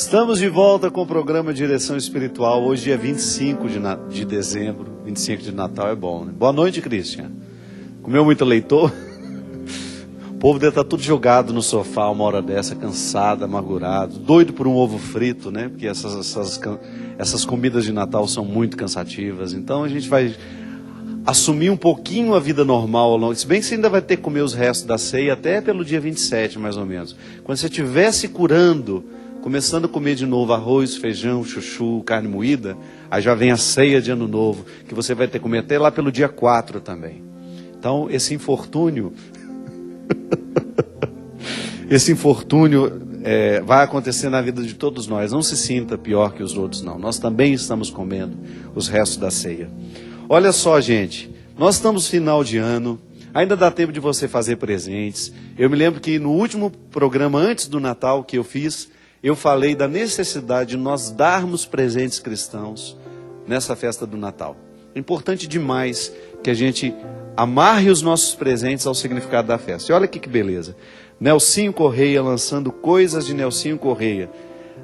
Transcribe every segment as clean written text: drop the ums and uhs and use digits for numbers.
Estamos de volta com o programa Direção Espiritual. Hoje é 25 de dezembro. 25 de Natal é bom, né? Boa noite, Christian. Comeu muito leitor? O povo deve estar tudo jogado no sofá uma hora dessa, cansado, amargurado, doido por um ovo frito, né? Porque essas comidas de Natal são muito cansativas. Então a gente vai assumir um pouquinho a vida normal ao longo. Se bem que você ainda vai ter que comer os restos da ceia até pelo dia 27, mais ou menos. Quando você estiver se curando, começando a comer de novo arroz, feijão, chuchu, carne moída, aí já vem a ceia de ano novo, que você vai ter que comer até lá pelo dia 4 também. Então, esse infortúnio vai acontecer na vida de todos nós. Não se sinta pior que os outros, não. Nós também estamos comendo os restos da ceia. Olha só, gente, nós estamos no final de ano, ainda dá tempo de você fazer presentes. Eu me lembro que no último programa antes do Natal que eu fiz, eu falei da necessidade de nós darmos presentes cristãos nessa festa do Natal. É importante demais que a gente amarre os nossos presentes ao significado da festa. E olha aqui que beleza. Nelsinho Correia lançando coisas de Nelsinho Correia.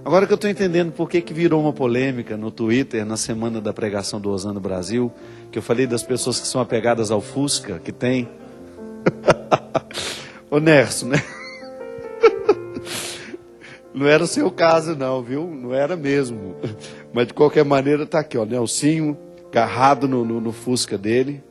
Agora que eu estou entendendo por que virou uma polêmica no Twitter, na semana da pregação do Osana Brasil, que eu falei das pessoas que são apegadas ao Fusca, que tem... Ô Nerso, né? Não era o seu caso não, viu? Não era mesmo. Mas de qualquer maneira está aqui, ó, Nelsinho, agarrado no Fusca dele.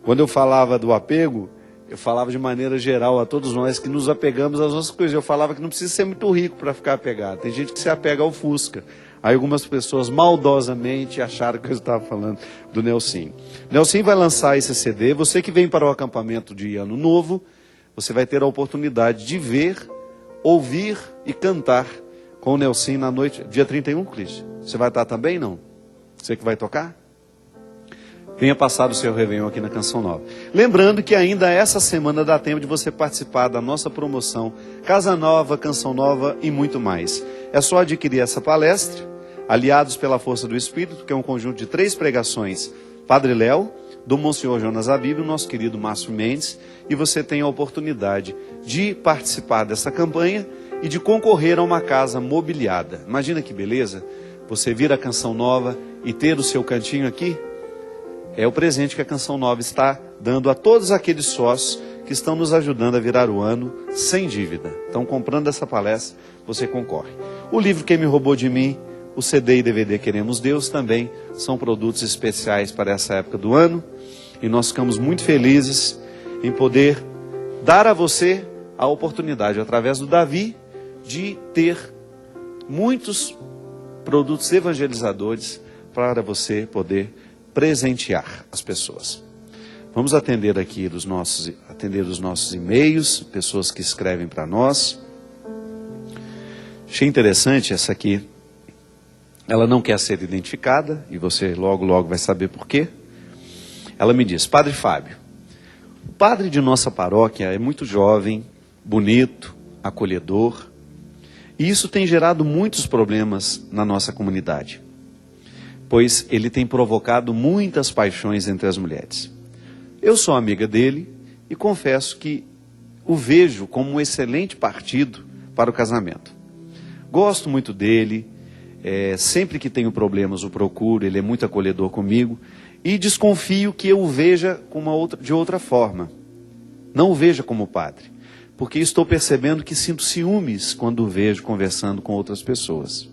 Quando eu falava do apego, eu falava de maneira geral a todos nós que nos apegamos às nossas coisas. Eu falava que não precisa ser muito rico para ficar apegado. Tem gente que se apega ao Fusca. Aí algumas pessoas maldosamente acharam que eu estava falando do Nelsinho. Nelsinho vai lançar esse CD. Você que vem para o acampamento de Ano Novo, você vai ter a oportunidade de ver, ouvir e cantar com o Nelsinho na noite, dia 31, Cristian. Você vai estar também, não? Você que vai tocar? Venha passar o seu Réveillon aqui na Canção Nova. Lembrando que ainda essa semana dá tempo de você participar da nossa promoção Casa Nova, Canção Nova e muito mais. É só adquirir essa palestra, Aliados pela Força do Espírito, que é um conjunto de 3 pregações. Padre Léo, do Monsenhor Jonas Abib, o nosso querido Márcio Mendes, e você tem a oportunidade de participar dessa campanha e de concorrer a uma casa mobiliada. Imagina que beleza, você vir a Canção Nova e ter o seu cantinho aqui. É o presente que a Canção Nova está dando a todos aqueles sócios que estão nos ajudando a virar o ano sem dívida. Então, comprando essa palestra, você concorre. O livro Quem Me Roubou de Mim, o CD e DVD Queremos Deus também são produtos especiais para essa época do ano. E nós ficamos muito felizes em poder dar a você a oportunidade, através do Davi, de ter muitos produtos evangelizadores para você poder presentear as pessoas. Vamos atender aqui os nossos e-mails, pessoas que escrevem para nós. Achei interessante essa aqui. Ela não quer ser identificada e você logo vai saber por quê. Ela me diz: Padre Fábio, o padre de nossa paróquia é muito jovem, bonito, acolhedor, e isso tem gerado muitos problemas na nossa comunidade, pois ele tem provocado muitas paixões entre as mulheres. Eu sou amiga dele e confesso que o vejo como um excelente partido para o casamento. Gosto muito dele, sempre que tenho problemas o procuro, ele é muito acolhedor comigo, e desconfio que eu o veja de outra forma. Não o veja como padre, porque estou percebendo que sinto ciúmes quando o vejo conversando com outras pessoas.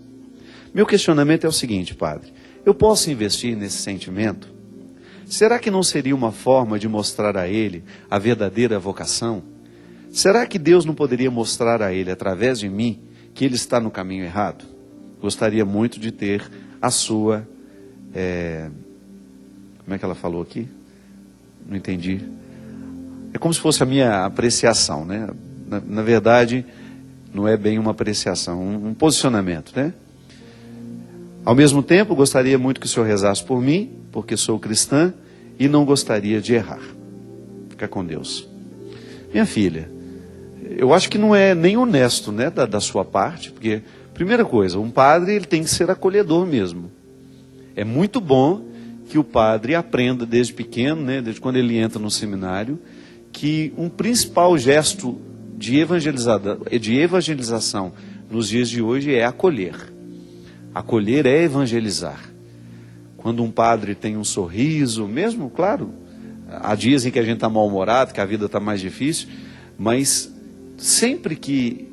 Meu questionamento é o seguinte, padre: eu posso investir nesse sentimento? Será que não seria uma forma de mostrar a ele a verdadeira vocação? Será que Deus não poderia mostrar a ele, através de mim, que ele está no caminho errado? Gostaria muito de ter a sua... Como é que ela falou aqui? Não entendi. É como se fosse a minha apreciação, né? Na verdade, não é bem uma apreciação, um posicionamento, né? Ao mesmo tempo, gostaria muito que o senhor rezasse por mim, porque sou cristã e não gostaria de errar. Fica com Deus. Minha filha, eu acho que não é nem honesto, né, da sua parte, porque, primeira coisa, um padre ele tem que ser acolhedor mesmo. É muito bom que o padre aprenda desde pequeno, né, desde quando ele entra no seminário, que um principal gesto de evangelização nos dias de hoje é acolher. Acolher é evangelizar. Quando um padre tem um sorriso, mesmo, claro, há dias em que a gente está mal-humorado, que a vida está mais difícil, mas sempre que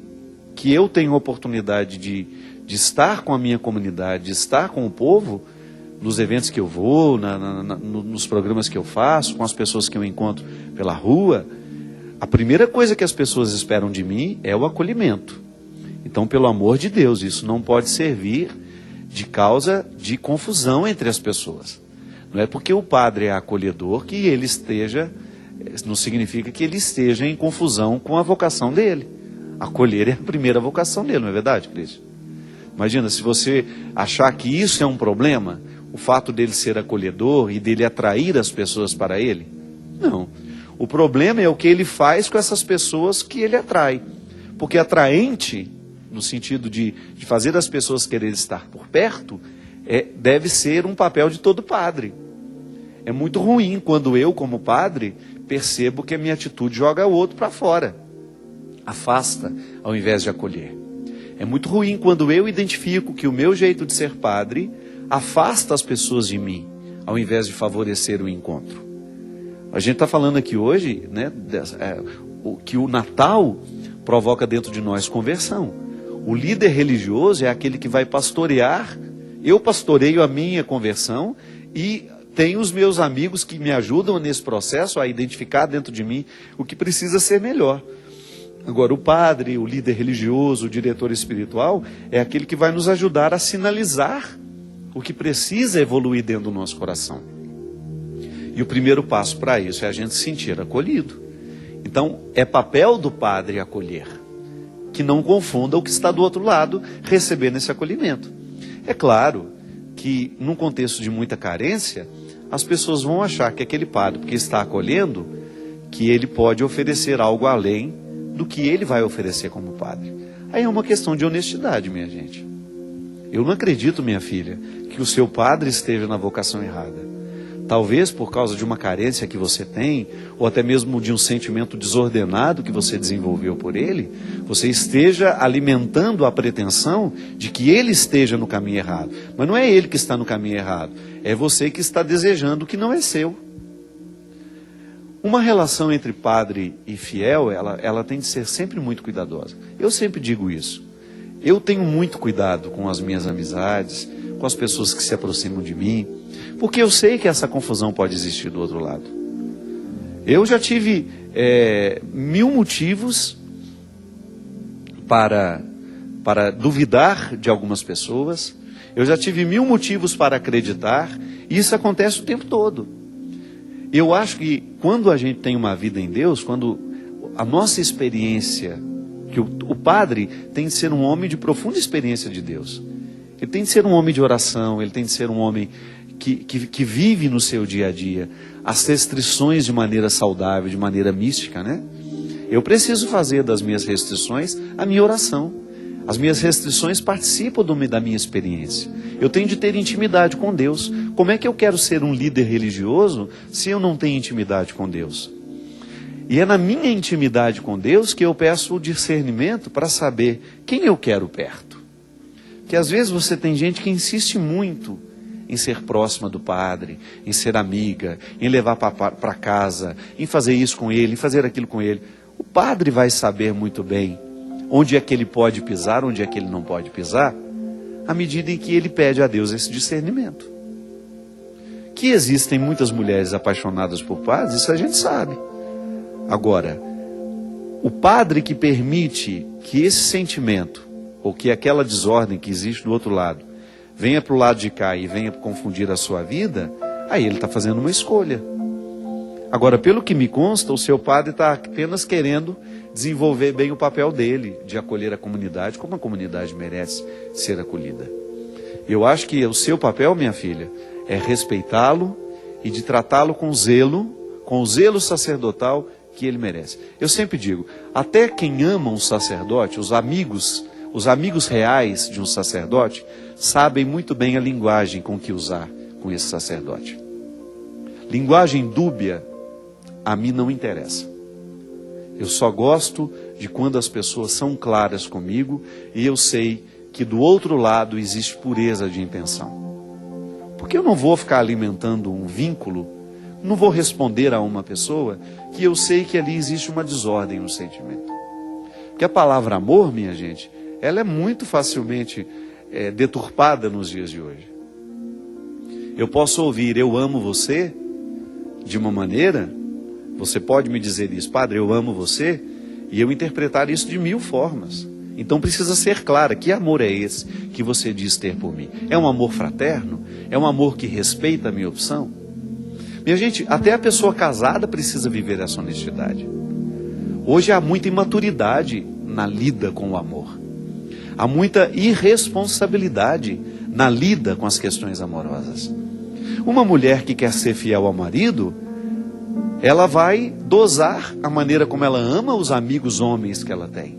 eu tenho a oportunidade de estar com a minha comunidade, de estar com o povo, nos eventos que eu vou, nos programas que eu faço, com as pessoas que eu encontro pela rua, a primeira coisa que as pessoas esperam de mim é o acolhimento. Então, pelo amor de Deus, isso não pode servir de causa de confusão entre as pessoas. Não é porque o padre é acolhedor que ele esteja, não significa que ele esteja em confusão com a vocação dele. Acolher é a primeira vocação dele, não é verdade, Cristo? Imagina, se você achar que isso é um problema, o fato dele ser acolhedor e dele atrair as pessoas para ele, não. O problema é o que ele faz com essas pessoas que ele atrai. Porque atraente, no sentido de fazer as pessoas quererem estar por perto, deve ser um papel de todo padre. É muito ruim quando eu, como padre, percebo que a minha atitude joga o outro para fora. Afasta, ao invés de acolher. É muito ruim quando eu identifico que o meu jeito de ser padre afasta as pessoas de mim, ao invés de favorecer o encontro. A gente está falando aqui hoje, né, que o Natal provoca dentro de nós conversão. O líder religioso é aquele que vai pastorear. Eu pastoreio a minha conversão e tenho os meus amigos que me ajudam nesse processo a identificar dentro de mim o que precisa ser melhor. Agora, o padre, o líder religioso, o diretor espiritual, é aquele que vai nos ajudar a sinalizar o que precisa evoluir dentro do nosso coração. E o primeiro passo para isso é a gente se sentir acolhido. Então, é papel do padre acolher. Que não confunda o que está do outro lado, recebendo esse acolhimento. É claro que, num contexto de muita carência, as pessoas vão achar que aquele padre, porque está acolhendo, que ele pode oferecer algo além do que ele vai oferecer como padre. Aí é uma questão de honestidade, minha gente. Eu não acredito, minha filha, que o seu padre esteja na vocação errada. Talvez por causa de uma carência que você tem, ou até mesmo de um sentimento desordenado que você desenvolveu por ele, você esteja alimentando a pretensão de que ele esteja no caminho errado. Mas não é ele que está no caminho errado, é você que está desejando o que não é seu. Uma relação entre padre e fiel, ela tem de ser sempre muito cuidadosa. Eu sempre digo isso. Eu tenho muito cuidado com as minhas amizades, com as pessoas que se aproximam de mim, porque eu sei que essa confusão pode existir do outro lado. Eu já tive 1000 motivos para duvidar de algumas pessoas, eu já tive 1000 motivos para acreditar, e isso acontece o tempo todo. Eu acho que quando a gente tem uma vida em Deus, quando a nossa experiência, que o padre tem de ser um homem de profunda experiência de Deus. Ele tem de ser um homem de oração, ele tem de ser um homem que vive no seu dia a dia as restrições de maneira saudável, de maneira mística, né? Eu preciso fazer das minhas restrições a minha oração. As minhas restrições participam da minha experiência. Eu tenho de ter intimidade com Deus. Como é que eu quero ser um líder religioso se eu não tenho intimidade com Deus? E é na minha intimidade com Deus que eu peço o discernimento para saber quem eu quero perto. Porque às vezes você tem gente que insiste muito em ser próxima do padre, em ser amiga, em levar para casa, em fazer isso com ele, em fazer aquilo com ele. O padre vai saber muito bem onde é que ele pode pisar, onde é que ele não pode pisar, à medida em que ele pede a Deus esse discernimento. Que existem muitas mulheres apaixonadas por padres, isso a gente sabe. Agora, o padre que permite que esse sentimento, ou que aquela desordem que existe do outro lado, venha para o lado de cá e venha confundir a sua vida, aí ele está fazendo uma escolha. Agora, pelo que me consta, o seu padre está apenas querendo desenvolver bem o papel dele, de acolher a comunidade, como a comunidade merece ser acolhida. Eu acho que o seu papel, minha filha, é respeitá-lo e de tratá-lo com o zelo sacerdotal que ele merece. Eu sempre digo, até quem ama um sacerdote, os amigos reais de um sacerdote, sabem muito bem a linguagem com que usar com esse sacerdote. Linguagem dúbia, a mim não interessa. Eu só gosto de quando as pessoas são claras comigo e eu sei que do outro lado existe pureza de intenção. Porque eu não vou ficar alimentando um vínculo, não vou responder a uma pessoa que eu sei que ali existe uma desordem no sentimento. Porque a palavra amor, minha gente, ela é muito facilmente deturpada nos dias de hoje. Eu posso ouvir eu amo você de uma maneira, você pode me dizer isso, padre, eu amo você, e eu interpretar isso de 1000 formas. Então precisa ser clara, que amor é esse que você diz ter por mim? É um amor fraterno? É um amor que respeita a minha opção? Minha gente, até a pessoa casada precisa viver essa honestidade. Hoje há muita imaturidade na lida com o amor. Há muita irresponsabilidade na lida com as questões amorosas. Uma mulher que quer ser fiel ao marido, ela vai dosar a maneira como ela ama os amigos homens que ela tem.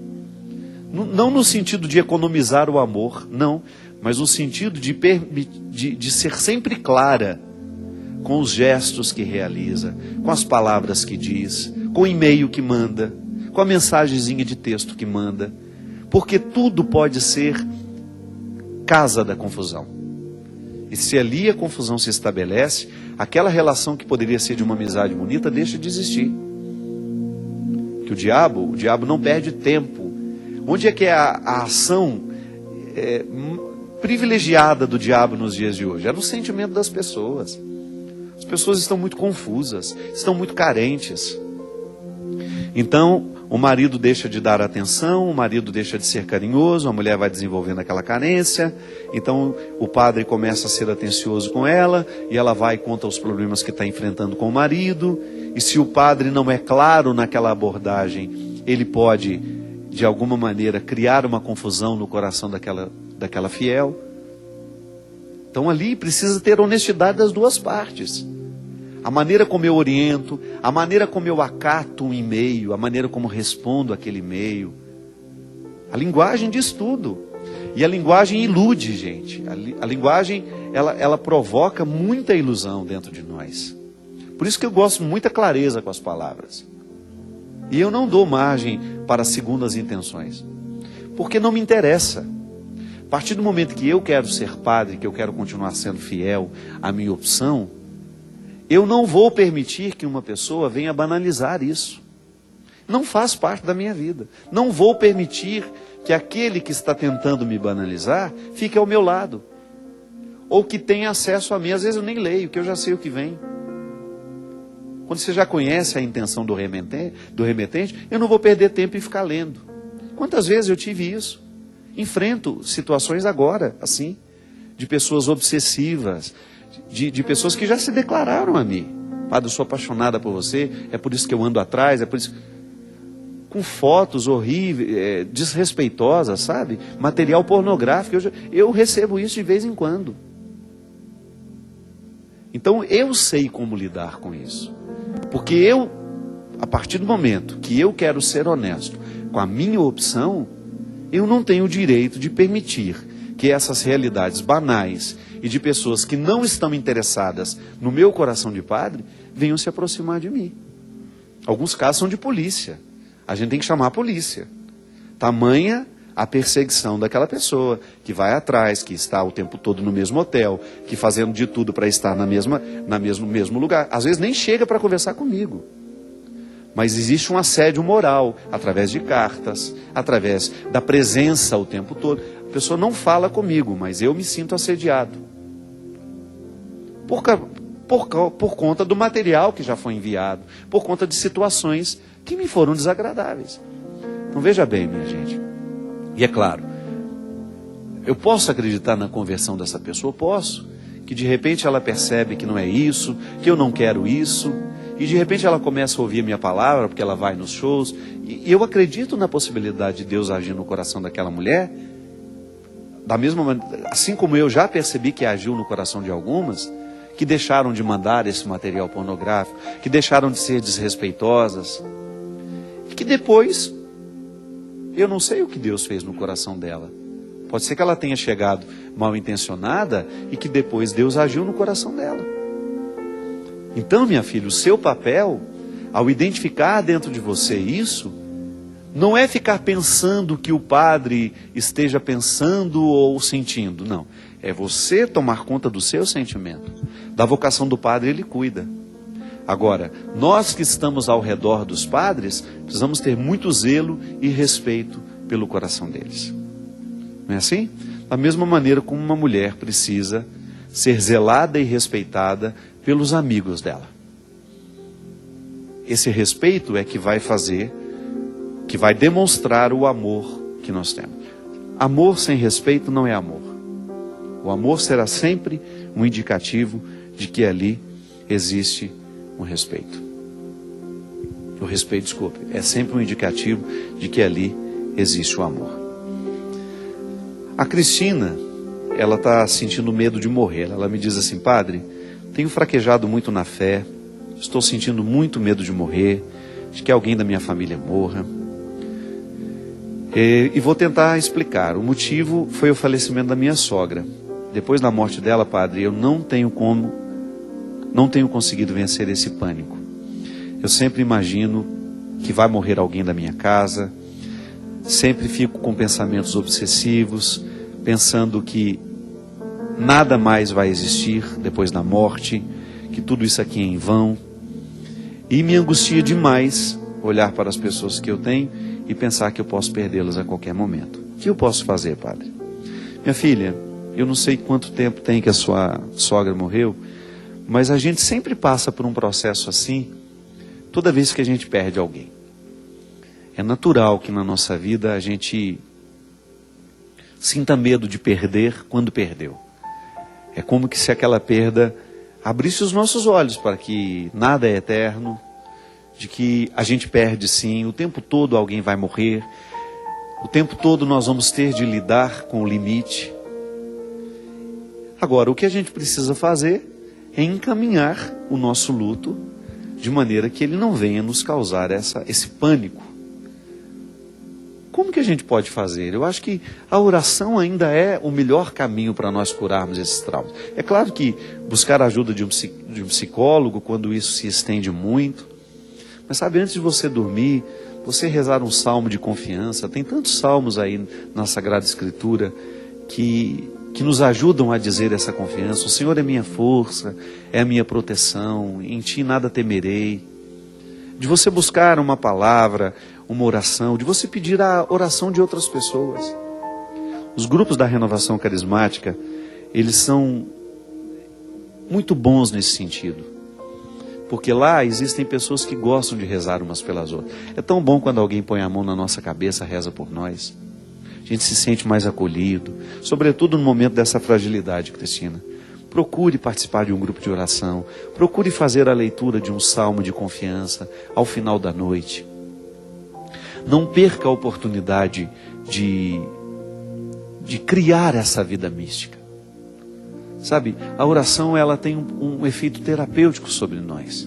Não no sentido de economizar o amor, não, mas no sentido de ser sempre clara com os gestos que realiza, com as palavras que diz, com o e-mail que manda, com a mensagenzinha de texto que manda, porque tudo pode ser casa da confusão. E se ali a confusão se estabelece, aquela relação que poderia ser de uma amizade bonita deixa de existir. Que o diabo não perde tempo. Onde é que é a ação privilegiada do diabo nos dias de hoje? É no sentimento das pessoas. As pessoas estão muito confusas, estão muito carentes. Então, o marido deixa de dar atenção, o marido deixa de ser carinhoso, a mulher vai desenvolvendo aquela carência. Então, o padre começa a ser atencioso com ela, e ela vai e conta os problemas que está enfrentando com o marido. E se o padre não é claro naquela abordagem, ele pode, de alguma maneira, criar uma confusão no coração daquela fiel. Então ali precisa ter honestidade das duas partes. A maneira como eu oriento, a maneira como eu acato um e-mail, a maneira como respondo aquele e-mail. A linguagem diz tudo. E a linguagem ilude, gente. A linguagem, ela provoca muita ilusão dentro de nós. Por isso que eu gosto de muita clareza com as palavras. E eu não dou margem para segundas intenções. Porque não me interessa. A partir do momento que eu quero ser padre, que eu quero continuar sendo fiel à minha opção, eu não vou permitir que uma pessoa venha banalizar isso. Não faz parte da minha vida. Não vou permitir que aquele que está tentando me banalizar fique ao meu lado. Ou que tenha acesso a mim. Às vezes eu nem leio, que eu já sei o que vem. Quando você já conhece a intenção do remetente, eu não vou perder tempo em ficar lendo. Quantas vezes eu tive isso? Enfrento situações agora, assim, de pessoas obsessivas, de pessoas que já se declararam a mim. Padre, eu sou apaixonada por você, é por isso que eu ando atrás, é por isso... Com fotos horríveis, desrespeitosas, sabe? Material pornográfico, eu recebo isso de vez em quando. Então eu sei como lidar com isso. Porque eu, a partir do momento que eu quero ser honesto com a minha opção, eu não tenho o direito de permitir que essas realidades banais e de pessoas que não estão interessadas no meu coração de padre, venham se aproximar de mim. Alguns casos são de polícia. A gente tem que chamar a polícia. Tamanha a perseguição daquela pessoa que vai atrás, que está o tempo todo no mesmo hotel, que fazendo de tudo para estar no mesmo lugar. Às vezes nem chega para conversar comigo. Mas existe um assédio moral, através de cartas, através da presença o tempo todo. A pessoa não fala comigo, mas eu me sinto assediado. Por conta do material que já foi enviado, por conta de situações que me foram desagradáveis. Então veja bem, minha gente. E é claro, eu posso acreditar na conversão dessa pessoa? Posso. Que de repente ela percebe que não é isso, que eu não quero isso, e de repente ela começa a ouvir a minha palavra, porque ela vai nos shows, e eu acredito na possibilidade de Deus agir no coração daquela mulher, da mesma maneira, assim como eu já percebi que agiu no coração de algumas, que deixaram de mandar esse material pornográfico, que deixaram de ser desrespeitosas, e que depois, eu não sei o que Deus fez no coração dela. Pode ser que ela tenha chegado mal intencionada e que depois Deus agiu no coração dela. Então, minha filha, o seu papel, ao identificar dentro de você isso, Não é ficar pensando o que o padre esteja pensando ou sentindo, não. É você tomar conta do seu sentimento. Da vocação do padre ele cuida. Agora, nós que estamos ao redor dos padres, precisamos ter muito zelo e respeito pelo coração deles. Não é assim? Da mesma maneira como uma mulher precisa ser zelada e respeitada pelos amigos dela. Esse respeito é que vai fazer, que vai demonstrar o amor que nós temos. Amor sem respeito não é amor. O amor será sempre um indicativo de que ali existe um respeito. O respeito, desculpe, é sempre um indicativo de que ali existe o amor. A Cristina, ela está sentindo medo de morrer. Ela me diz assim: padre, tenho fraquejado muito na fé, estou sentindo muito medo de morrer, de que alguém da minha família morra. E vou tentar explicar. O motivo foi o falecimento da minha sogra. Depois da morte dela, padre, eu não tenho conseguido vencer esse pânico. Eu sempre imagino que vai morrer alguém da minha casa, sempre fico com pensamentos obsessivos, pensando que nada mais vai existir depois da morte, que tudo isso aqui é em vão. E me angustia demais olhar para as pessoas que eu tenho e pensar que eu posso perdê-las a qualquer momento. O que eu posso fazer, padre? Minha filha, eu não sei quanto tempo tem que a sua sogra morreu, mas a gente sempre passa por um processo assim, toda vez que a gente perde alguém. É natural que na nossa vida a gente sinta medo de perder quando perdeu. É como que se aquela perda abrisse os nossos olhos para que nada é eterno, de que a gente perde sim, o tempo todo alguém vai morrer, o tempo todo nós vamos ter de lidar com o limite. Agora, o que a gente precisa fazer é encaminhar o nosso luto de maneira que ele não venha nos causar esse pânico. Como que a gente pode fazer? Eu acho que a oração ainda é o melhor caminho para nós curarmos esses traumas. É claro que buscar a ajuda de um psicólogo, quando isso se estende muito. Mas sabe, antes de você dormir, você rezar um salmo de confiança. Tem tantos salmos aí na Sagrada Escritura que nos ajudam a dizer essa confiança. O Senhor é minha força, é a minha proteção, em Ti nada temerei. De você buscar uma palavra, uma oração, de você pedir a oração de outras pessoas. Os grupos da renovação carismática, eles são muito bons nesse sentido. Porque lá existem pessoas que gostam de rezar umas pelas outras. É tão bom quando alguém põe a mão na nossa cabeça, reza por nós. A gente se sente mais acolhido, sobretudo no momento dessa fragilidade, Cristina. Procure participar de um grupo de oração, procure fazer a leitura de um salmo de confiança ao final da noite. Não perca a oportunidade de criar essa vida mística. Sabe, a oração ela tem um efeito terapêutico sobre nós.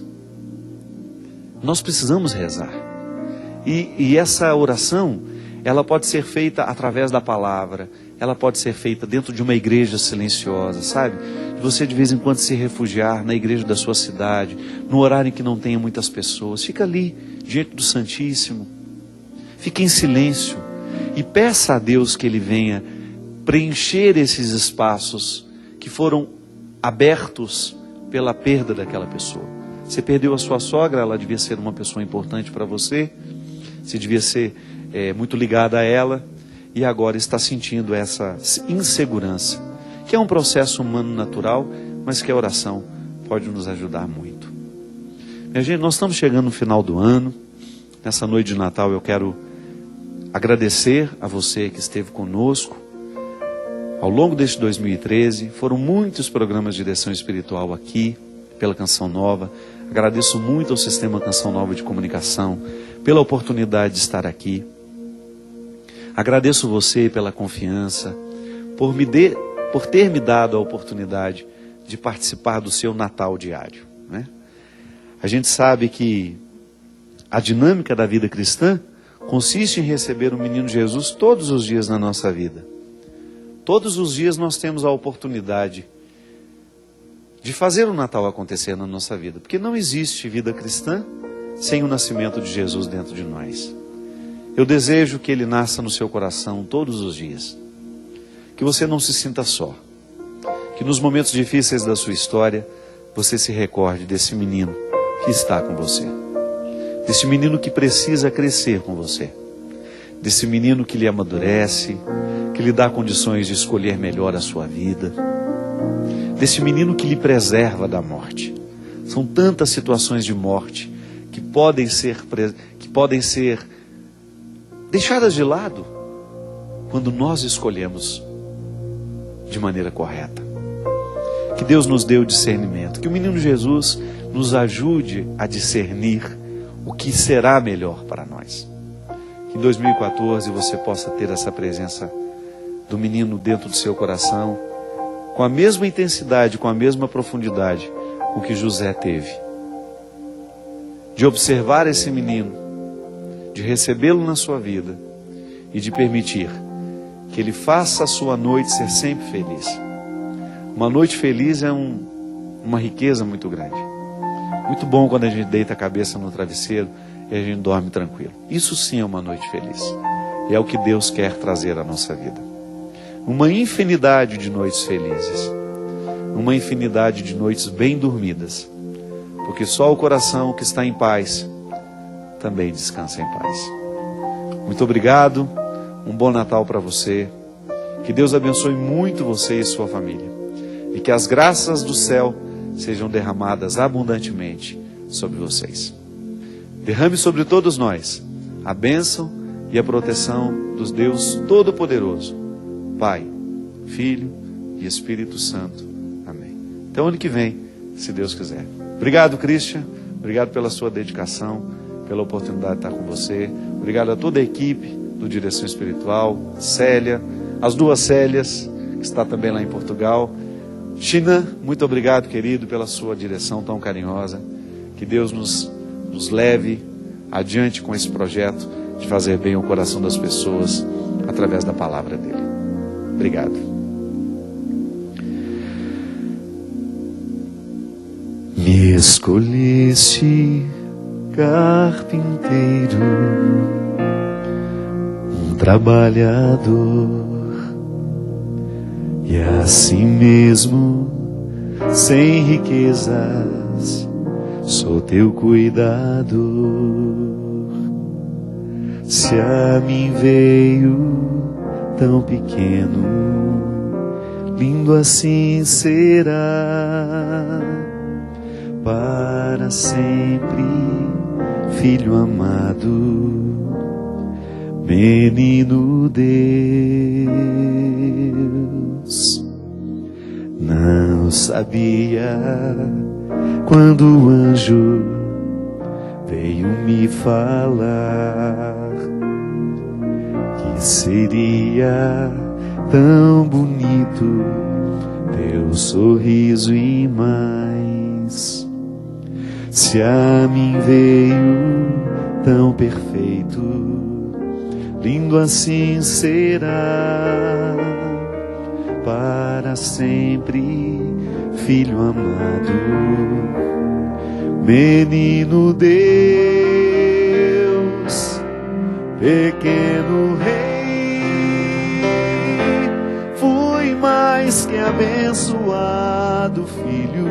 Nós precisamos rezar. E essa oração, ela pode ser feita através da palavra, ela pode ser feita dentro de uma igreja silenciosa, sabe? Você de vez em quando se refugiar na igreja da sua cidade, no horário em que não tenha muitas pessoas, fica ali, diante do Santíssimo, fique em silêncio e peça a Deus que Ele venha preencher esses espaços que foram abertos pela perda daquela pessoa. Você perdeu a sua sogra, ela devia ser uma pessoa importante para você, você devia ser muito ligada a ela, e agora está sentindo essa insegurança, que é um processo humano natural, mas que a oração pode nos ajudar muito. Minha gente, nós estamos chegando no final do ano. Nessa noite de Natal eu quero agradecer a você que esteve conosco ao longo deste 2013. Foram muitos programas de direção espiritual aqui pela Canção Nova. Agradeço muito ao Sistema Canção Nova de Comunicação pela oportunidade de estar aqui. Agradeço você pela confiança, por ter me dado a oportunidade de participar do seu Natal diário, né? A gente sabe que a dinâmica da vida cristã consiste em receber o menino Jesus todos os dias na nossa vida. Todos os dias nós temos a oportunidade de fazer o Natal acontecer na nossa vida, porque não existe vida cristã sem o nascimento de Jesus dentro de nós. Eu desejo que ele nasça no seu coração todos os dias. Que você não se sinta só. Que nos momentos difíceis da sua história, você se recorde desse menino que está com você. Desse menino que precisa crescer com você. Desse menino que lhe amadurece, que lhe dá condições de escolher melhor a sua vida. Desse menino que lhe preserva da morte. São tantas situações de morte que podem ser deixadas de lado quando nós escolhemos de maneira correta. Que Deus nos dê o discernimento, que o menino Jesus nos ajude a discernir o que será melhor para nós. Que em 2014 você possa ter essa presença do menino dentro do seu coração, com a mesma intensidade, com a mesma profundidade com que José teve. De observar esse menino, de recebê-lo na sua vida e de permitir que ele faça a sua noite ser sempre feliz. Uma noite feliz é uma riqueza muito grande. Muito bom quando a gente deita a cabeça no travesseiro e a gente dorme tranquilo. Isso sim é uma noite feliz. E é o que Deus quer trazer à nossa vida. Uma infinidade de noites felizes. Uma infinidade de noites bem dormidas. Porque só o coração que está em paz também descansa em paz. Muito obrigado. Um bom Natal para você. Que Deus abençoe muito você e sua família. E que as graças do céu sejam derramadas abundantemente sobre vocês. Derrame sobre todos nós a bênção e a proteção dos Deus Todo-Poderoso, Pai, Filho e Espírito Santo. Amém. Até o ano que vem, se Deus quiser. Obrigado, Christian. Obrigado pela sua dedicação, pela oportunidade de estar com você. Obrigado a toda a equipe do Direção Espiritual, Célia, as duas Célias, que está também lá em Portugal. China, muito obrigado, querido, pela sua direção tão carinhosa. Que Deus nos leve adiante com esse projeto de fazer bem ao coração das pessoas através da palavra dele. Obrigado. Me escolheste, carpinteiro, um trabalhador, e assim mesmo, sem riquezas, sou teu cuidador. Se a mim veio tão pequeno, lindo assim será para sempre, filho amado, menino Deus. Não sabia quando o anjo veio me falar que seria tão bonito teu sorriso e mais. Se a mim veio tão perfeito, lindo assim será para sempre, filho amado, menino Deus, pequeno rei. Fui mais que abençoado, filho,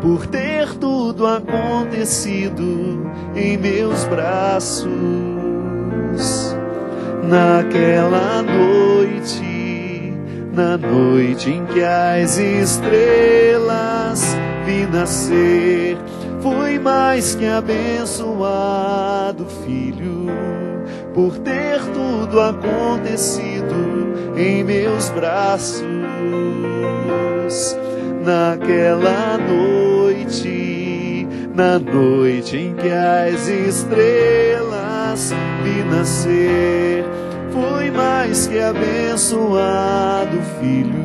por ter tudo acontecido em meus braços. Naquela noite, na noite em que as estrelas vi nascer, fui mais que abençoado, filho, por ter tudo acontecido em meus braços. Naquela noite, na noite em que as estrelas vi nascer, fui mais que abençoado, filho,